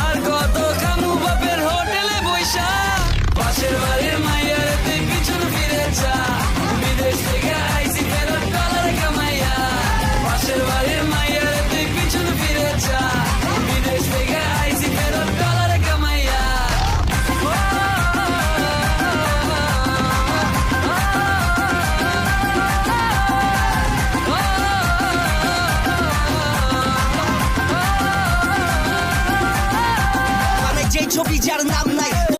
আর কত খামু বাপের হোটেলে বৈশা পাশের বাড়ির মাইয়ার তুই পিছন ফিরে যা বিদেশ থেকে আইসি ফেরত ডলার কামাইয়া পাশের বাড়ির মাইয়ার তুই পিছন ফিরে যা বিদেশ থেকে আইসি ফেরত ডলার কামাইয়া যে ছবি যার নাম